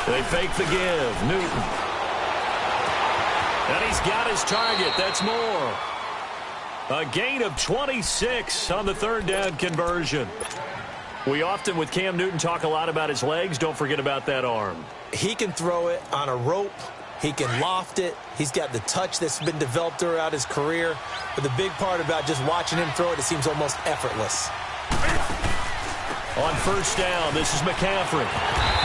They fake the give. Newton. And he's got his target. That's more. A gain of 26 on the third down conversion. We often, with Cam Newton, talk a lot about his legs. Don't forget about that arm. He can throw it on a rope. He can loft it. He's got the touch that's been developed throughout his career. But the big part about just watching him throw it, it seems almost effortless. On first down, this is McCaffrey.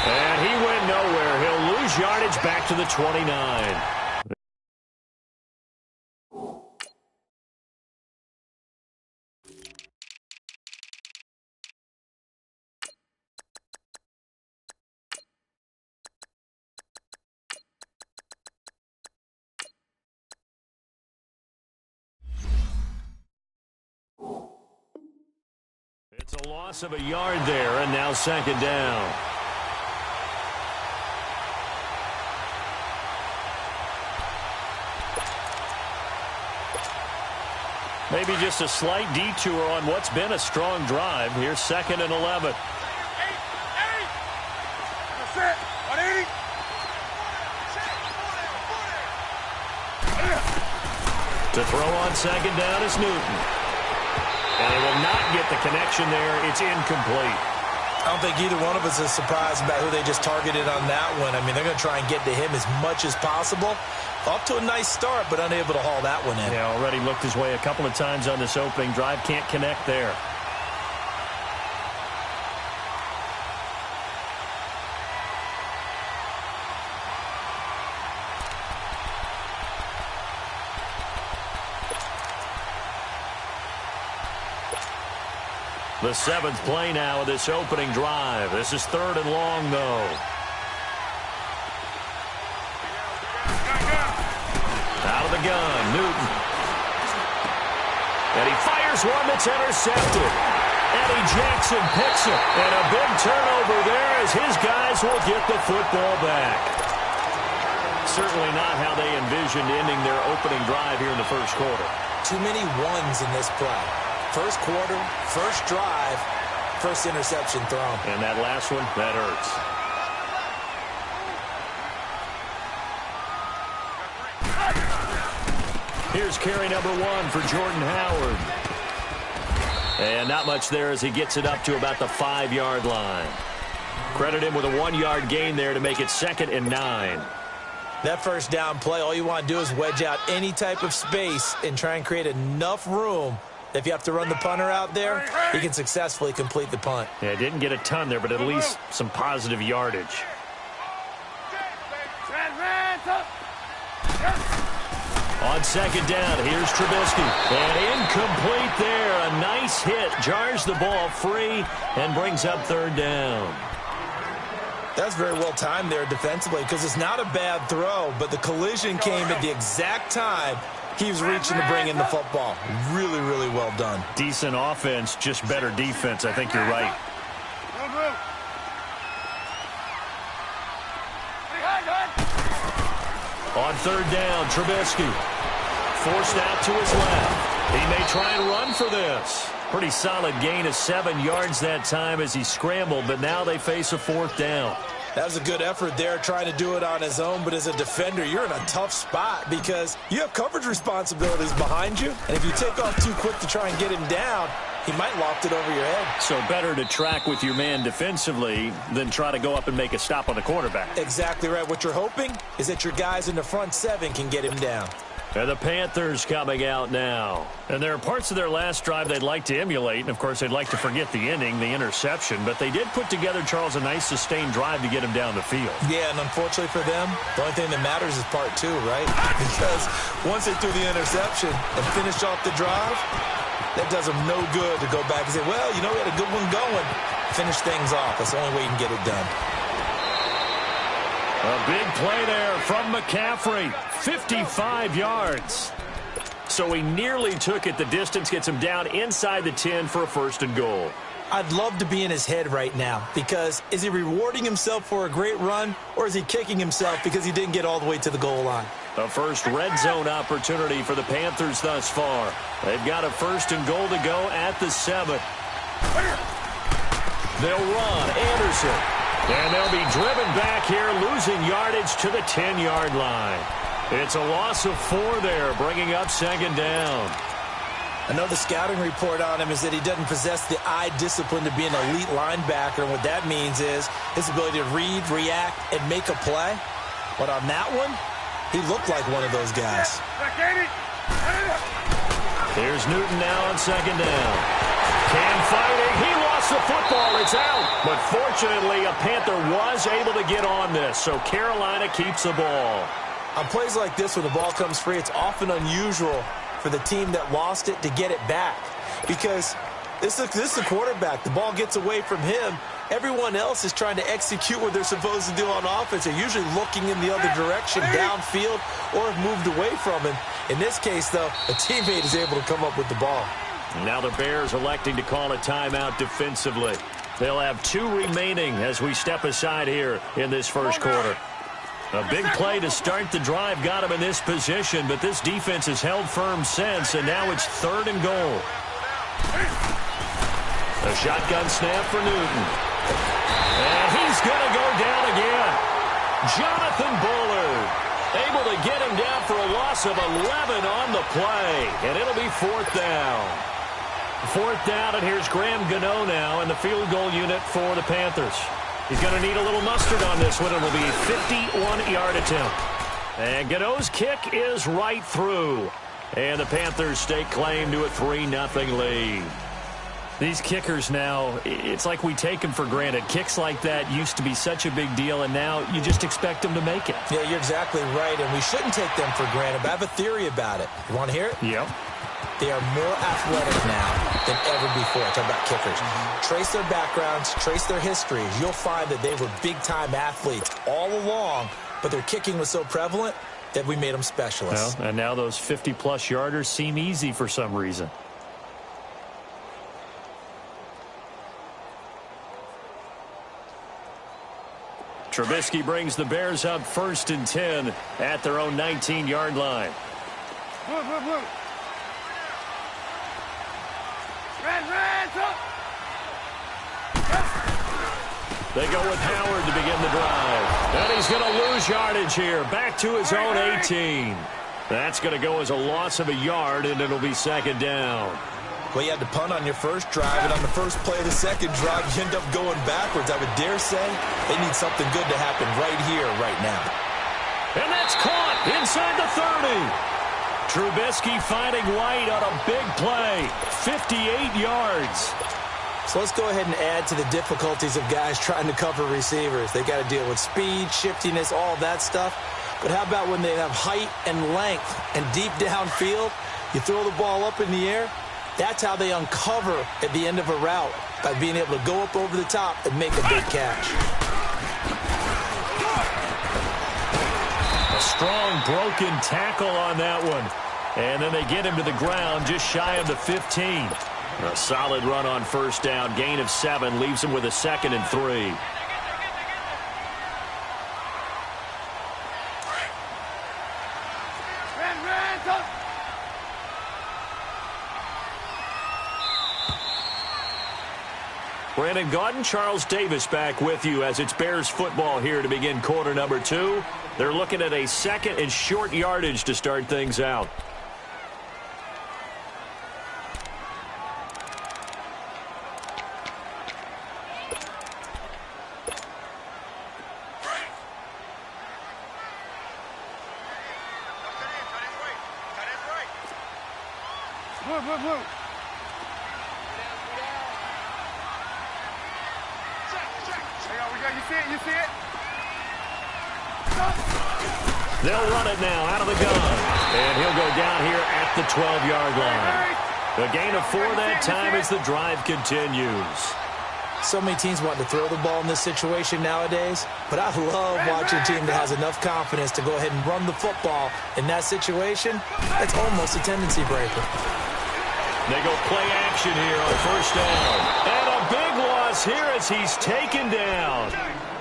And he went nowhere. He'll lose yardage back to the 29. It's a loss of a yard there, and now second down. Maybe just a slight detour on what's been a strong drive. Here's 2nd and 11. To throw on second down is Newton. And he will not get the connection there. It's incomplete. I don't think either one of us is surprised about who they just targeted on that one. I mean, they're going to try and get to him as much as possible. Off to a nice start, but unable to haul that one in. Yeah, already looked his way a couple of times on this opening drive. Can't connect there. The 7th play now of this opening drive. This is 3rd and long, though. Out of the gun, Newton. And he fires one that's intercepted. Eddie Jackson picks it. And a big turnover there as his guys will get the football back. Certainly not how they envisioned ending their opening drive here in the first quarter. Too many ones in this play. First quarter, first drive, first interception thrown. And that last one, that hurts. Here's carry number 1 for Jordan Howard. And not much there as he gets it up to about the 5-yard line. Credit him with a 1-yard gain there to make it 2nd and 9. That first down play, all you want to do is wedge out any type of space and try and create enough room. If you have to run the punter out there, he can successfully complete the punt. Yeah, didn't get a ton there, but at least some positive yardage. On second down, here's Trubisky. And incomplete there. A nice hit. Jars the ball free and brings up 3rd down. That's very well timed there defensively because it's not a bad throw, but the collision came at the exact time he was reaching to bring in the football. Really, really well done. Decent offense, just better defense. I think you're right. On 3rd down, Trubisky. Forced out to his left. He may try and run for this. Pretty solid gain of 7 yards that time as he scrambled, but now they face a 4th down. That was a good effort there, trying to do it on his own. But as a defender, you're in a tough spot because you have coverage responsibilities behind you. And if you take off too quick to try and get him down, he might loft it over your head. So better to track with your man defensively than try to go up and make a stop on the quarterback. Exactly right. What you're hoping is that your guys in the front 7 can get him down. And the Panthers coming out now. And there are parts of their last drive they'd like to emulate. And, of course, they'd like to forget the ending, the interception. But they did put together, Charles, a nice sustained drive to get him down the field. Yeah, and unfortunately for them, the only thing that matters is part 2, right? Because once they threw the interception and finished off the drive, that does them no good to go back and say, well, you know, we had a good one going. Finish things off. That's the only way you can get it done. A big play there from McCaffrey. 55 yards. So he nearly took it the distance, gets him down inside the 10 for a 1st and goal. I'd love to be in his head right now because is he rewarding himself for a great run or is he kicking himself because he didn't get all the way to the goal line? The first red zone opportunity for the Panthers thus far. They've got a 1st and goal to go at the 7. They'll run. Anderson. And they'll be driven back here, losing yardage to the 10-yard line. It's a loss of 4 there, bringing up second down. I know the scouting report on him is that he doesn't possess the eye discipline to be an elite linebacker, and what that means is his ability to read, react, and make a play. But on that one, he looked like one of those guys. Here's Newton now on second down. Cam fighting. He lost the football. It's out. But fortunately, a Panther was able to get on this, so Carolina keeps the ball. On plays like this, when the ball comes free, it's often unusual for the team that lost it to get it back. Because this is the quarterback. The ball gets away from him. Everyone else is trying to execute what they're supposed to do on offense. They're usually looking in the other direction, downfield, or have moved away from him. In this case, though, a teammate is able to come up with the ball. Now the Bears electing to call a timeout defensively. They'll have 2 remaining as we step aside here in this first quarter. A big play to start the drive got him in this position, but this defense has held firm since, and now it's 3rd and goal. A shotgun snap for Newton. And he's going to go down again. Jonathan Bullard able to get him down for a loss of 11 on the play, and it'll be 4th down. 4th down, and here's Graham Gano now in the field goal unit for the Panthers. He's going to need a little mustard on this one. It'll be a 51-yard attempt. And Gano's kick is right through. And the Panthers stake claim to a 3-0 lead. These kickers now, it's like we take them for granted. Kicks like that used to be such a big deal, and now you just expect them to make it. Yeah, you're exactly right, and we shouldn't take them for granted, but I have a theory about it. You want to hear it? Yep. They are more athletic now than ever before. I talk about kickers. Trace their backgrounds, trace their histories. You'll find that they were big-time athletes all along, but their kicking was so prevalent that we made them specialists. Well, and now those 50-plus yarders seem easy for some reason. Trubisky brings the Bears up 1st and 10 at their own 19-yard line. They go with Howard to begin the drive. And he's going to lose yardage here. Back to his own 18. That's going to go as a loss of a yard, and it'll be 2nd down. Well, you had to punt on your first drive, and on the first play of the second drive, you end up going backwards. I would dare say they need something good to happen right here, right now. And that's caught inside the 30. Trubisky finding White on a big play. 58 yards. So let's go ahead and add to the difficulties of guys trying to cover receivers. They got to deal with speed, shiftiness, all that stuff. But how about when they have height and length and deep downfield? You throw the ball up in the air. That's how they uncover at the end of a route, by being able to go up over the top and make a big catch. A strong broken tackle on that one. And then they get him to the ground just shy of the 15. A solid run on first down. Gain of 7 leaves him with a 2nd and 3. Brandon Gaudin, Charles Davis back with you as it's Bears football here to begin quarter number 2. They're looking at a 2nd and short yardage to start things out. They'll run it now out of the gun. And he'll go down here at the 12-yard line. A gain of 4 that time as the drive continues. So many teams want to throw the ball in this situation nowadays, but I love watching a team that has enough confidence to go ahead and run the football in that situation. It's almost a tendency breaker. They go play action here on first down. And a big loss here as he's taken down.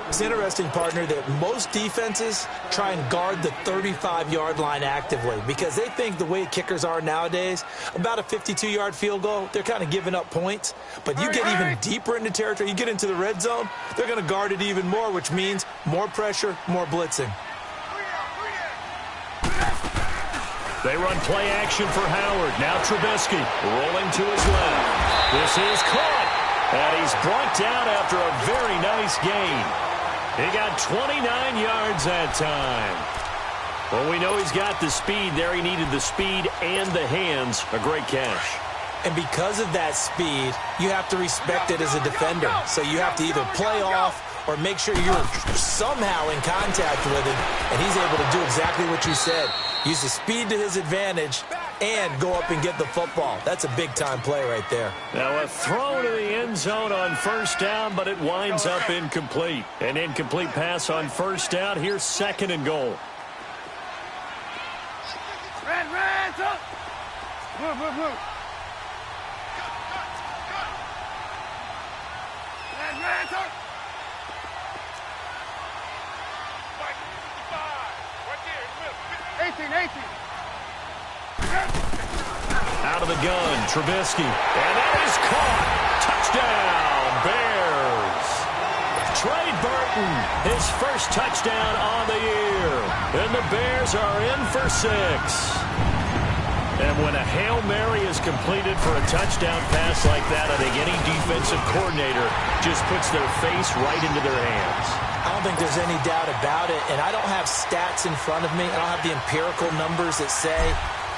It's interesting, partner, that most defenses try and guard the 35-yard line actively because they think the way kickers are nowadays, about a 52-yard field goal, they're kind of giving up points. But you get even deeper into territory, you get into the red zone, they're going to guard it even more, which means more pressure, more blitzing. They run play action for Howard. Now Trubisky rolling to his left. This is caught, and he's brought down after a very nice gain. He got 29 yards that time. Well, we know he's got the speed there. He needed the speed and the hands. A great catch. And because of that speed, you have to respect it as a defender. So you have to either play off or make sure you're somehow in contact with him, and he's able to do exactly what you said. Use the speed to his advantage and go up and get the football. That's a big-time play right there. Now a throw to the end zone on first down, but it winds up incomplete. An incomplete pass on first down. Here's 2nd and goal. Out of the gun, Trubisky. And that is caught. Touchdown, Bears. Trey Burton, his first touchdown on the year. And the Bears are in for 6. And when a Hail Mary is completed for a touchdown pass like that, I think any defensive coordinator just puts their face right into their hands. I don't think there's any doubt about it, and I don't have stats in front of me. I don't have the empirical numbers that say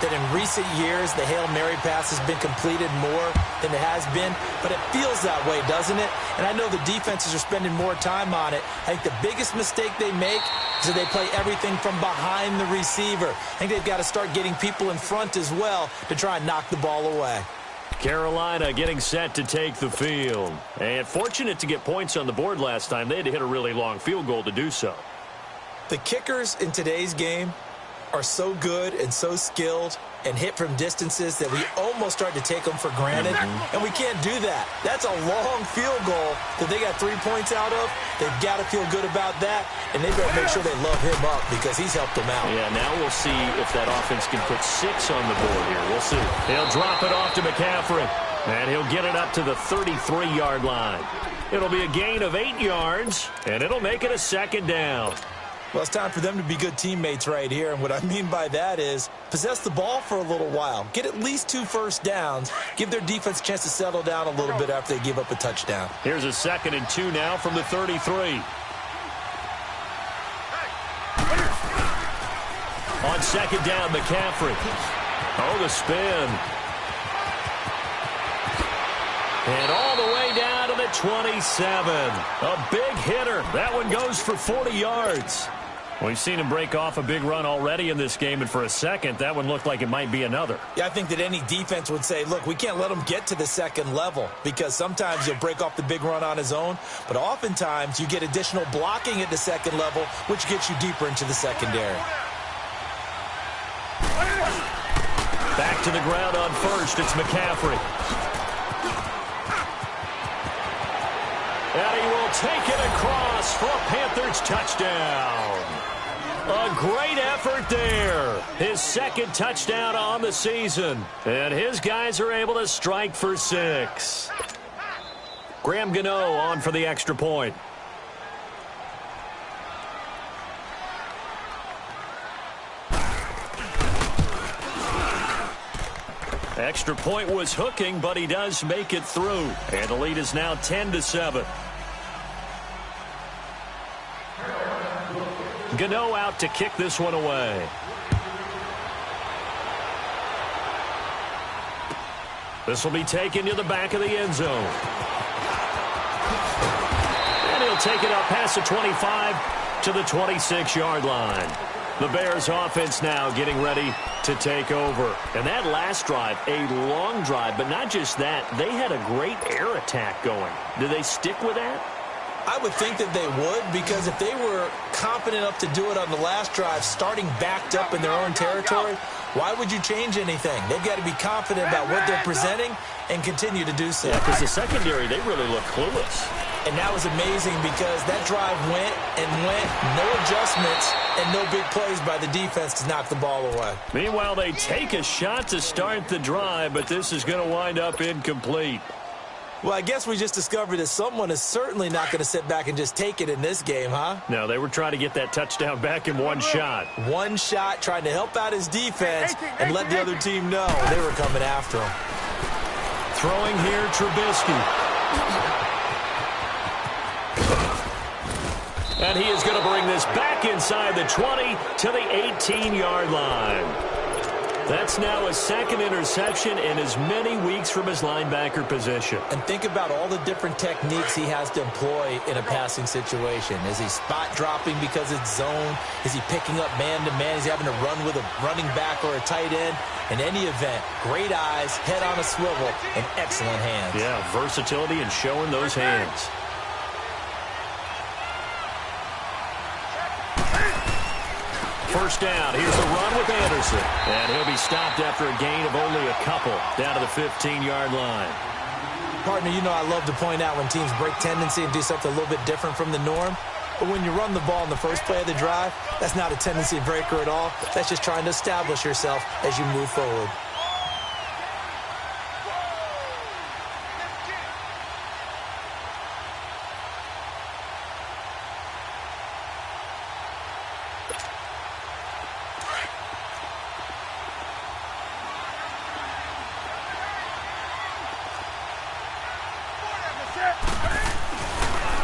that in recent years the Hail Mary pass has been completed more than it has been, but it feels that way, doesn't it? And I know the defenses are spending more time on it. I think the biggest mistake they make is that they play everything from behind the receiver. I think they've got to start getting people in front as well to try and knock the ball away. Carolina getting set to take the field. And fortunate to get points on the board last time. They had to hit a really long field goal to do so. The kickers in today's game are so good and so skilled and hit from distances that we almost start to take them for granted, and we can't do that. That's a long field goal that they got 3 points out of. They've got to feel good about that, and they better make sure they love him up because he's helped them out. Yeah, now we'll see if that offense can put 6 on the board here. We'll see. He'll drop it off to McCaffrey, and he'll get it up to the 33-yard line. It'll be a gain of 8 yards, and it'll make it a 2nd down. Well, it's time for them to be good teammates right here, and what I mean by that is possess the ball for a little while, get at least 2 first downs, give their defense a chance to settle down a little bit after they give up a touchdown. Here's a 2nd and 2 now from the 33. On 2nd down, McCaffrey. Oh, the spin. And all the way down to the 27. A big hitter. That one goes for 40 yards. We've seen him break off a big run already in this game, and for a second, that one looked like it might be another. Yeah, I think that any defense would say, look, we can't let him get to the 2nd level because sometimes he'll break off the big run on his own, but oftentimes you get additional blocking at the 2nd level, which gets you deeper into the secondary. Back to the ground on first. It's McCaffrey. And he will take it across for a Panthers touchdown. A great effort there. His 2nd touchdown on the season. And his guys are able to strike for 6. Graham Gano on for the extra point. Extra point was hooking, but he does make it through. And the lead is now 10-7. Gano out to kick this one away. This will be taken to the back of the end zone. And he'll take it up past the 25 to the 26-yard line. The Bears offense now getting ready to take over. And that last drive, a long drive, but not just that. They had a great air attack going. Do they stick with that? I would think that they would, because if they were confident enough to do it on the last drive, starting backed up in their own territory, why would you change anything? They've got to be confident about what they're presenting and continue to do so. Yeah, because the secondary, they really look clueless. And that was amazing because that drive went and went, no adjustments, and no big plays by the defense to knock the ball away. Meanwhile, they take a shot to start the drive, but this is going to wind up incomplete. Well, I guess we just discovered that someone is certainly not going to sit back and just take it in this game, huh? No, they were trying to get that touchdown back in one shot. One shot, trying to help out his defense and let the other team know they were coming after him. Throwing here, Trubisky. And he is going to bring this back inside the 20 to the 18-yard line. That's now a second interception in as many weeks from his linebacker position. And think about all the different techniques he has to employ in a passing situation. Is he spot dropping because it's zone? Is he picking up man-to-man? Is he having to run with a running back or a tight end? In any event, great eyes, head on a swivel, and excellent hands. Yeah, versatility and showing those hands. First down. Here's the run with Anderson. And he'll be stopped after a gain of only a couple down to the 15-yard line. Partner, you know I love to point out when teams break tendency and do something a little bit different from the norm. But when you run the ball in the first play of the drive, that's not a tendency breaker at all. That's just trying to establish yourself as you move forward.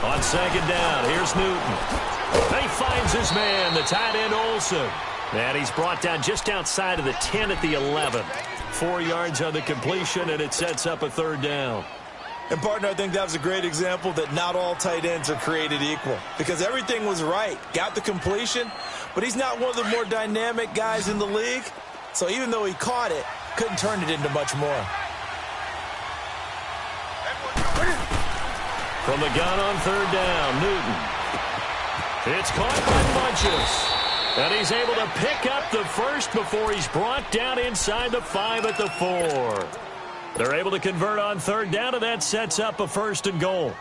On second down, here's Newton. He finds his man, the tight end Olsen. And he's brought down just outside of the 10 at the 11. 4 yards on the completion, and it sets up a third down. And, partner, I think that was a great example that not all tight ends are created equal. Because everything was right. Got the completion, but he's not one of the more dynamic guys in the league. So even though he caught it, couldn't turn it into much more. From the gun on third down, Newton. It's caught by Munches. And he's able to pick up the first before he's brought down inside the 5 at the 4. They're able to convert on third down, and that sets up a first and goal.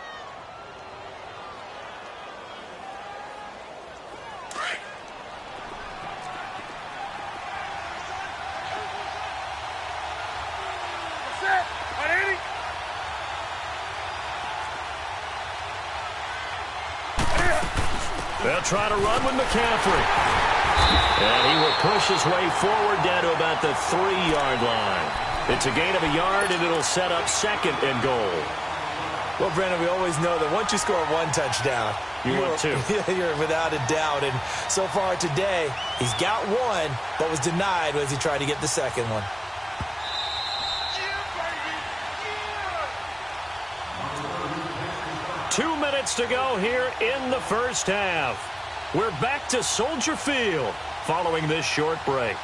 They'll try to run with McCaffrey. And he will push his way forward down to about the 3-yard line. It's a gain of a yard, and it'll set up second and goal. Well, Brandon, we always know that once you score one touchdown, you're 2. You're without a doubt. And so far today, he's got one, but was denied as he tried to get the second one. Two minutes to go here in the first half. We're back to Soldier Field following this short break.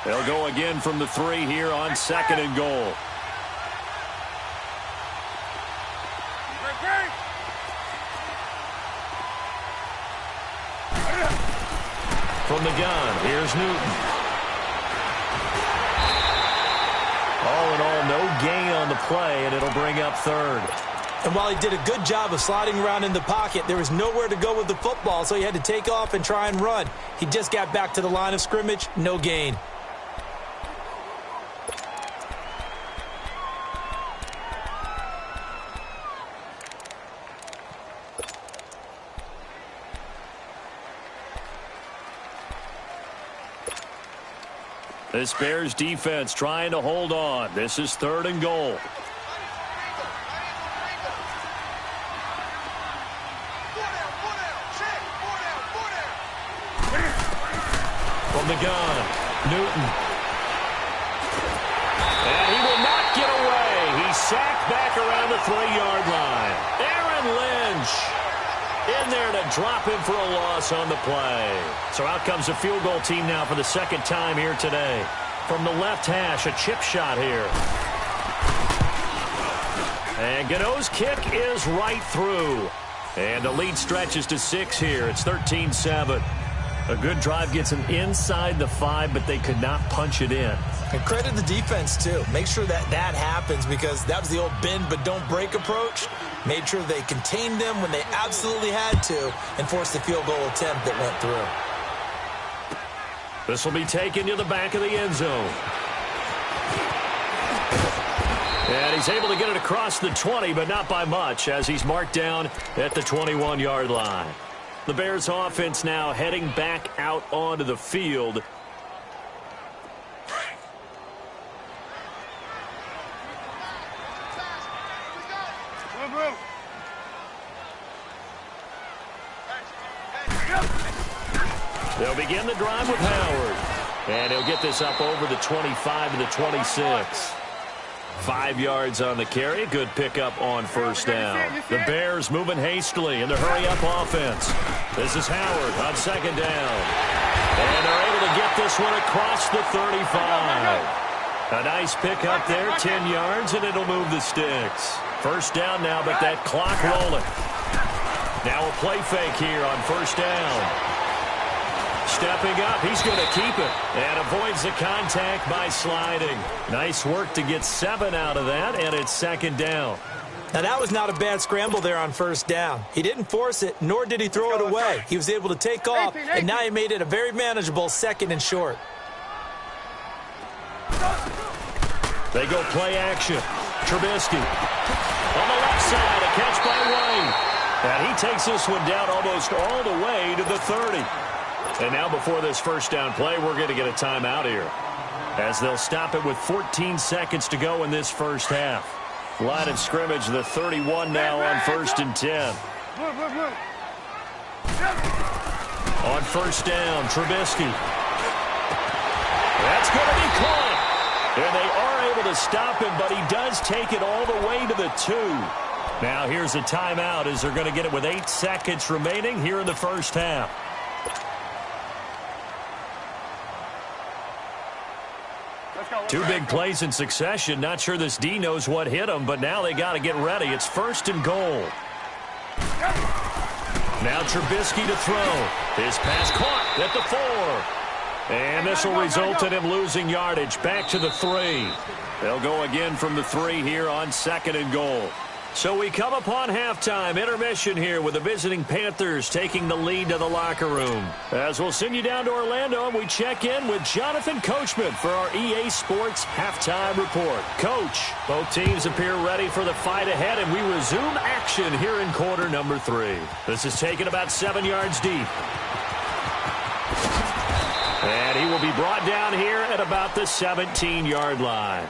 They'll go again from the 3 here on second and goal. From the gun, here's Newton. All in all, no gain on the play, and it'll bring up third. And while he did a good job of sliding around in the pocket, there was nowhere to go with the football, so he had to take off and try and run. He just got back to the line of scrimmage, no gain. This Bears defense trying to hold on. This is third and goal. From the gun, Newton. And he will not get away. He's sacked back around the 3-yard line. Aaron Lynch in there to drop him for a loss on the play. So out comes the field goal team now for the second time here today. From the left hash, a chip shot here. And Gano's kick is right through. And the lead stretches to 6 here. It's 13-7. A good drive gets them inside the 5, but they could not punch it in. And credit the defense, too. Make sure that happens, because that was the old bend but don't break approach. Made sure they contained them when they absolutely had to and forced the field goal attempt that went through. This will be taken to the back of the end zone. And he's able to get it across the 20, but not by much, as he's marked down at the 21-yard line. The Bears offense now heading back out onto the field. They'll begin the drive with Howard. And he'll get this up over the 25 to the 26. 5 yards on the carry. Good pickup on first down. The Bears moving hastily in the hurry-up offense. This is Howard on second down. And they're able to get this one across the 35. A nice pickup there, 10 yards, and it'll move the sticks. First down now, but that clock rolling. Now a play fake here on first down. Stepping up, he's going to keep it and avoids the contact by sliding. Nice work to get 7 out of that, and it's second down. Now, that was not a bad scramble there on first down. He didn't force it, nor did he throw it away. He was able to take off, and now he made it a very manageable second and short. They go play action. Trubisky on the left side, a catch by Wayne. And he takes this one down almost all the way to the 30. And now before this first down play, we're going to get a timeout here, as they'll stop it with 14 seconds to go in this first half. Line of scrimmage, the 31 now on first and 10. On first down, Trubisky. That's going to be caught. And they are able to stop him, but he does take it all the way to the 2. Now here's a timeout, as they're going to get it with 8 seconds remaining here in the first half. Two big plays in succession. Not sure this D knows what hit him, but now they got to get ready. It's first and goal. Now Trubisky to throw. His pass caught at the 4. And this will result in him losing yardage. Back to the 3. They'll go again from the 3 here on second and goal. So we come upon halftime, intermission here with the visiting Panthers taking the lead to the locker room. As we'll send you down to Orlando, and we check in with Jonathan Coachman for our EA Sports Halftime Report. Coach, both teams appear ready for the fight ahead, and we resume action here in quarter number 3. This is taken about 7 yards deep. And he will be brought down here at about the 17-yard line.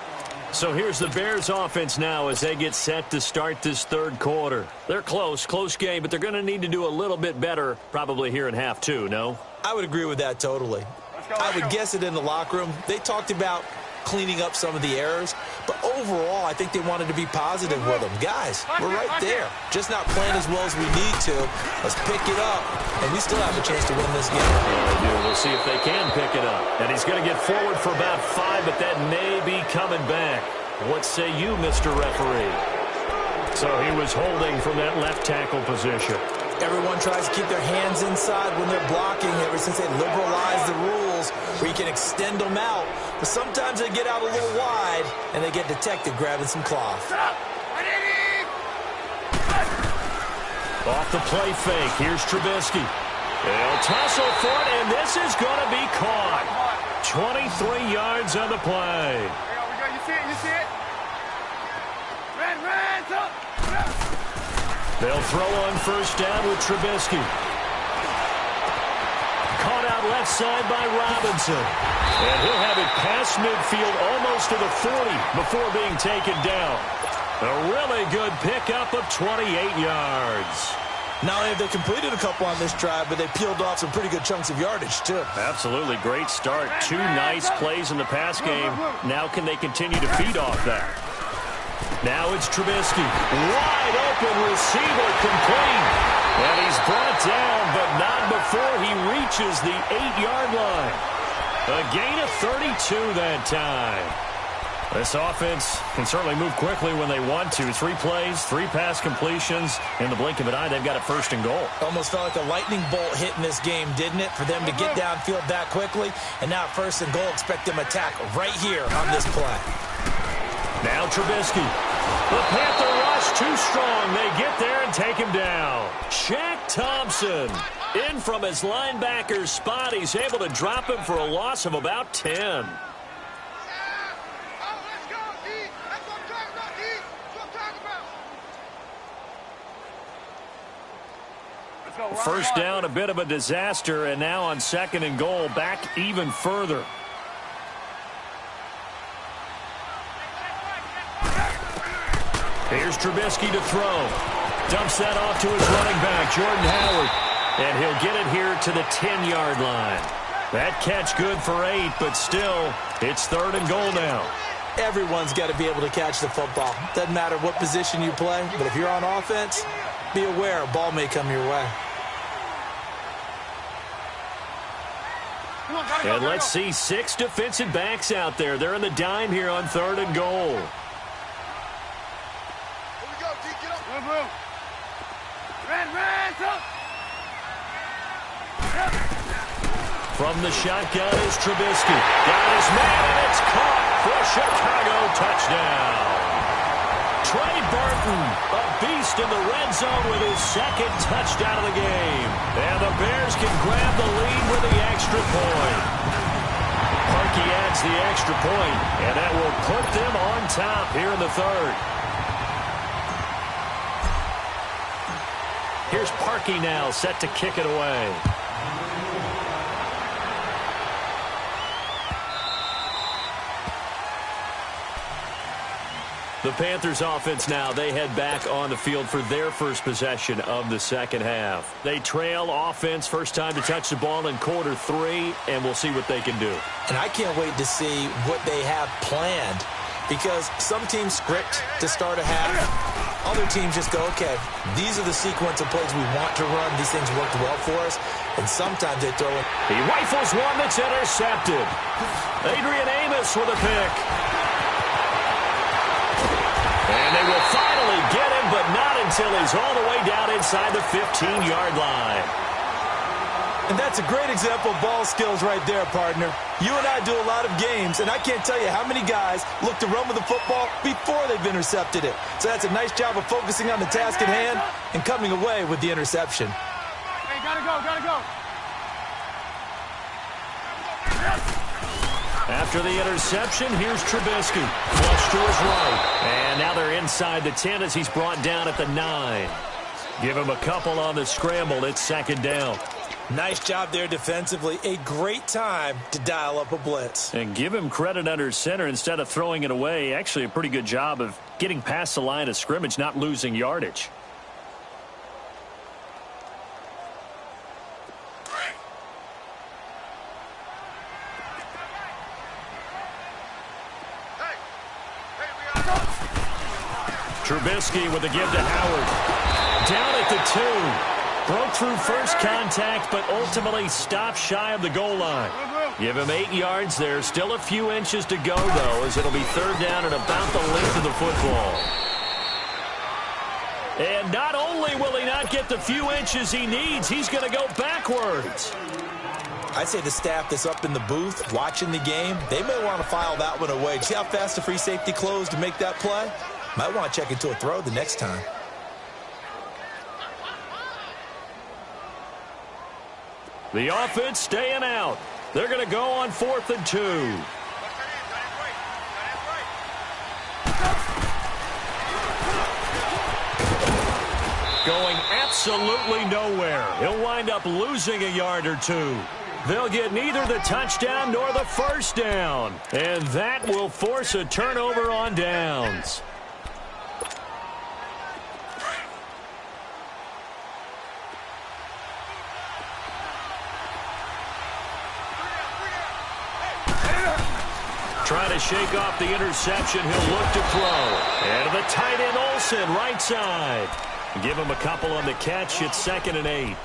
So here's the Bears offense now as they get set to start this third quarter. They're close game, but they're going to need to do a little bit better probably here in half 2, no? I would agree with that totally. I would guess it in the locker room. They talked about cleaning up some of the errors, but overall I think they wanted to be positive with them. Guys, we're right there. Just not playing as well as we need to. Let's pick it up, and we still have a chance to win this game. Yeah, they do. We'll see if they can pick it up. And he's going to get forward for about 5, but that may be coming back. What say you, Mr. Referee? So he was holding from that left tackle position. Everyone tries to keep their hands inside when they're blocking ever since they liberalized the rules where you can extend them out. But sometimes they get out a little wide, and they get detected grabbing some cloth. Off the play fake, here's Trubisky. They'll tussle for it, and this is going to be caught. 23 yards on the play. You see it, you see it? Red, up. They'll throw on first down with Trubisky. Caught out left side by Robinson. And he'll have it past midfield almost to the 40 before being taken down. A really good pickup of 28 yards. Not only have they completed a couple on this drive, but they peeled off some pretty good chunks of yardage, too. Absolutely. Great start. 2 nice plays in the pass game. Now can they continue to feed off that? Now it's Trubisky. Wide open receiver, complete. And he's brought down, but not before he reaches the 8-yard line. A gain of 32 that time. This offense can certainly move quickly when they want to. 3 plays, 3 pass completions. In the blink of an eye, they've got it 1st and goal. Almost felt like a lightning bolt hit in this game, didn't it? For them to get downfield that quickly. And now 1st and goal, expect them to attack right here on this play. Now Trubisky. The Panther rush too strong. They get there and take him down. Shaq Thompson in from his linebacker's spot. He's able to drop him for a loss of about 10. First down, a bit of a disaster, and now on 2nd and goal, back even further. Here's Trubisky to throw. Dumps that off to his running back, Jordan Howard. And he'll get it here to the 10-yard line. That catch good for 8, but still, it's 3rd and goal now. Everyone's got to be able to catch the football. Doesn't matter what position you play, but if you're on offense, be aware a ball may come your way. And let's see 6 defensive backs out there. They're in the dime here on 3rd and goal. From the shotgun is Trubisky. Got his man, and it's caught for a Chicago touchdown. Trey Burton, a beast in the red zone with his 2nd touchdown of the game. And the Bears can grab the lead with the extra point. Parkey adds the extra point, and that will put them on top here in the 3rd. Here's Parkey now, set to kick it away. The Panthers offense now, they head back on the field for their first possession of the 2nd half. They trail offense, first time to touch the ball in quarter 3, and we'll see what they can do. And I can't wait to see what they have planned, because some teams script to start a half. Other teams just go, okay, these are the sequence of plays we want to run. These things worked well for us. And sometimes they throw it. He rifles one that's intercepted. Adrian Amos with a pick. And they will finally get him, but not until he's all the way down inside the 15-yard line. And that's a great example of ball skills right there, partner. You and I do a lot of games, and I can't tell you how many guys look to run with the football before they've intercepted it. So that's a nice job of focusing on the task at hand and coming away with the interception. Hey, gotta go, gotta go. After the interception, here's Trubisky. Flush to his right. And now they're inside the 10 as he's brought down at the 9. Give him a couple on the scramble. It's 2nd down. Nice job there defensively. A great time to dial up a blitz. And give him credit under center instead of throwing it away. Actually a pretty good job of getting past the line of scrimmage, not losing yardage. Trubisky with a give to Howard. Down at the 2. Broke through first contact, but ultimately stopped shy of the goal line. Give him 8 yards there. Still a few inches to go, though, as it'll be 3rd down and about the length of the football. And not only will he not get the few inches he needs, he's going to go backwards. I'd say the staff that's up in the booth watching the game, they may want to file that one away. See how fast the free safety closed to make that play? Might want to check into a throw the next time. The offense staying out. They're going to go on 4th and 2. Going absolutely nowhere. He'll wind up losing a yard or 2. They'll get neither the touchdown nor the first down. And that will force a turnover on downs. Trying to shake off the interception. He'll look to throw. And the tight end Olsen, right side. Give him a couple on the catch. It's 2nd and 8.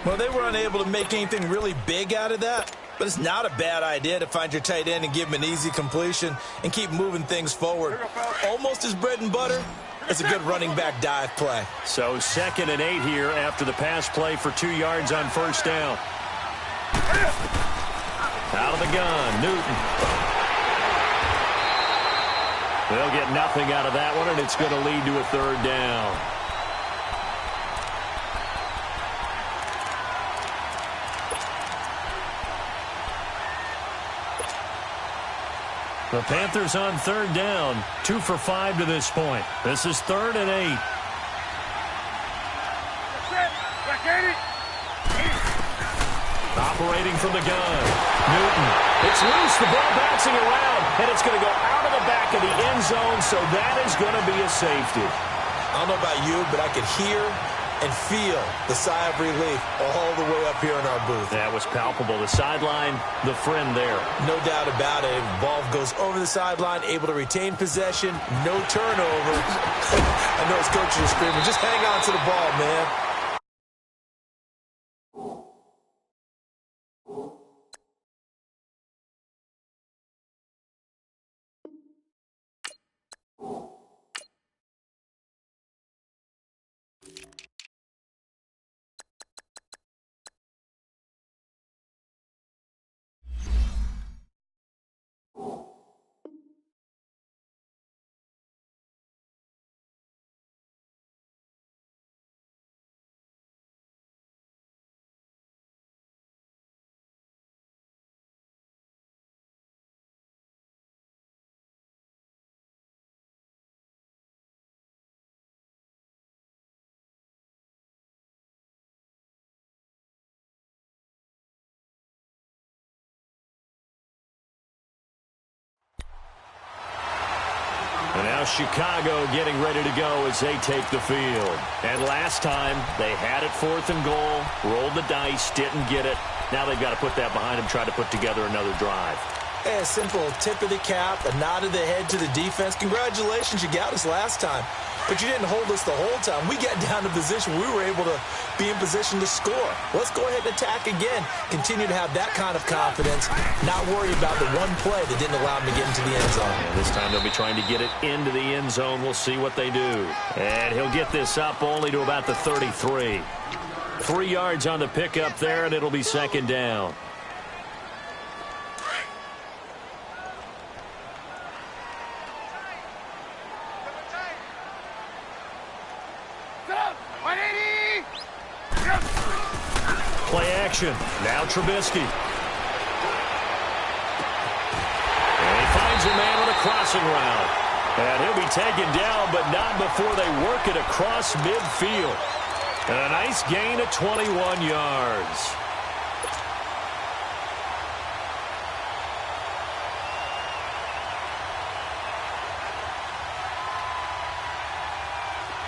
Well, they were unable to make anything really big out of that. But it's not a bad idea to find your tight end and give him an easy completion and keep moving things forward. Almost his bread and butter. It's a good running back dive play. So 2nd and 8 here after the pass play for 2 yards on first down. Out of the gun, Newton. They'll get nothing out of that one, and it's going to lead to a 3rd down. The Panthers on 3rd down, 2 for 5 to this point. This is 3rd and 8. Operating from the gun, Newton. It's loose, the ball bouncing around, and it's going to go out of the back of the end zone, so that is going to be a safety. I don't know about you, but I could hear and feel the sigh of relief all the way up here in our booth. That was palpable. The sideline, the friend there. No doubt about it. Ball goes over the sideline, able to retain possession, no turnover. I know his coaches are screaming, just hang on to the ball, man. And now Chicago getting ready to go as they take the field. And last time, they had it 4th and goal, rolled the dice, didn't get it. Now they've got to put that behind them, try to put together another drive. Hey, a simple tip of the cap, a nod of the head to the defense. Congratulations, you got us last time. But you didn't hold us the whole time. We got down to position. We were able to be in position to score. Let's go ahead and attack again. Continue to have that kind of confidence. Not worry about the one play that didn't allow them to get into the end zone. And this time they'll be trying to get it into the end zone. We'll see what they do. And he'll get this up only to about the 33. 3 yards on the pickup there, and it'll be 2nd down. Play action. Now Trubisky. And he finds a man on a crossing route. And he'll be taken down, but not before they work it across midfield. And a nice gain of 21 yards.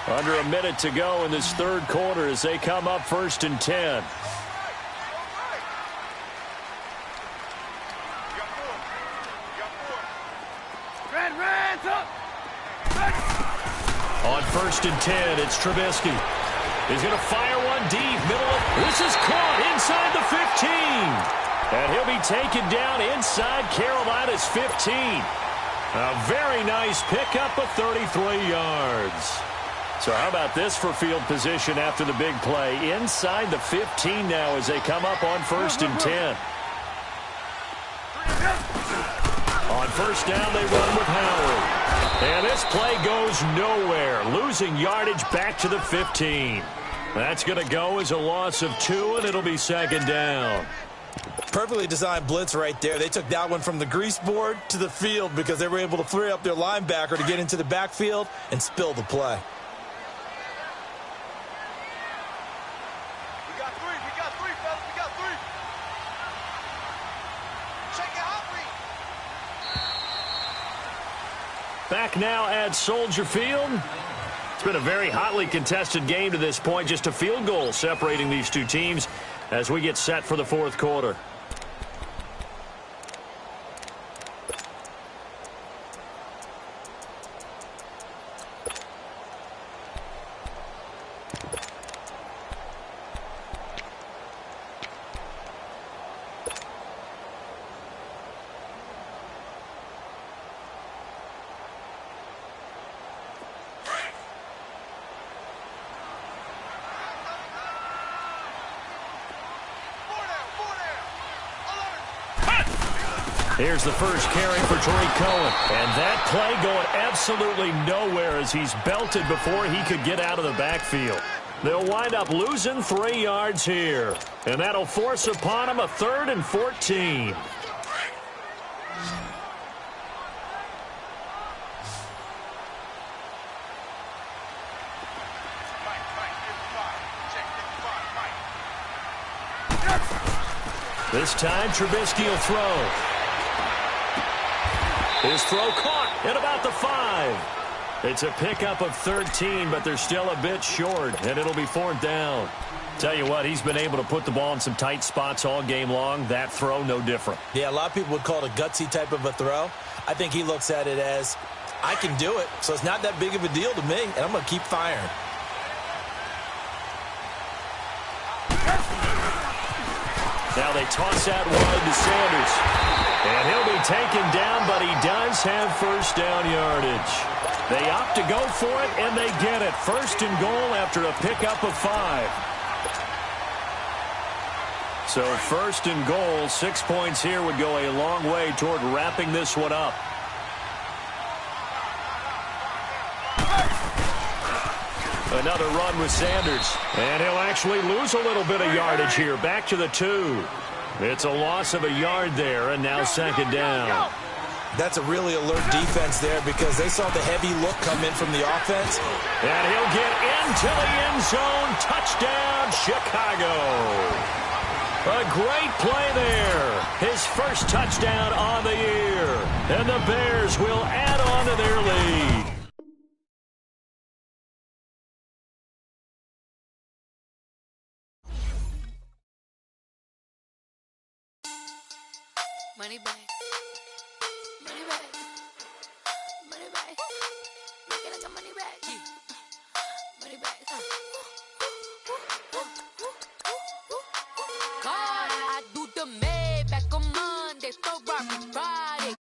Under a minute to go in this 3rd quarter as they come up 1st and 10. On 1st and 10, it's Trubisky. He's going to fire one deep. This is caught inside the 15. And he'll be taken down inside Carolina's 15. A very nice pickup of 33 yards. So how about this for field position after the big play? Inside the 15 now as they come up on 1st and 10. On 1st down, they run with Howard. And this play goes nowhere. Losing yardage back to the 15. That's going to go as a loss of 2, and it'll be 2nd down. Perfectly designed blitz right there. They took that one from the grease board to the field because they were able to free up their linebacker to get into the backfield and spill the play. Back now at Soldier Field. It's been a very hotly contested game to this point. Just a field goal separating these two teams as we get set for the 4th quarter. Here's the first carry for Tariq Cohen. And that play going absolutely nowhere as he's belted before he could get out of the backfield. They'll wind up losing 3 yards here. And that'll force upon him a 3rd and 14. This time, Trubisky will throw. His throw caught at about the 5. It's a pickup of 13, but they're still a bit short, and it'll be 4th down. Tell you what, he's been able to put the ball in some tight spots all game long. That throw, no different. Yeah, a lot of people would call it a gutsy type of a throw. I think he looks at it as, I can do it, so it's not that big of a deal to me, and I'm going to keep firing. Now they toss out wide to Sanders. And he'll be taken down, but he does have first down yardage. They opt to go for it, and they get it. 1st and goal after a pickup of 5. So 1st and goal, 6 points here would go a long way toward wrapping this one up. Another run with Sanders. And he'll actually lose a little bit of yardage here. Back to the 2. It's a loss of a yard there, and now 2nd down. That's a really alert defense there because they saw the heavy look come in from the offense. And he'll get into the end zone. Touchdown, Chicago. A great play there. His first touchdown on the year. And the Bears will add on to their lead. Money bag. Money bag. Money bag. Make it like a money bag. Yeah. Money bag. God, I do the Maybach on Monday, Ferrari Friday.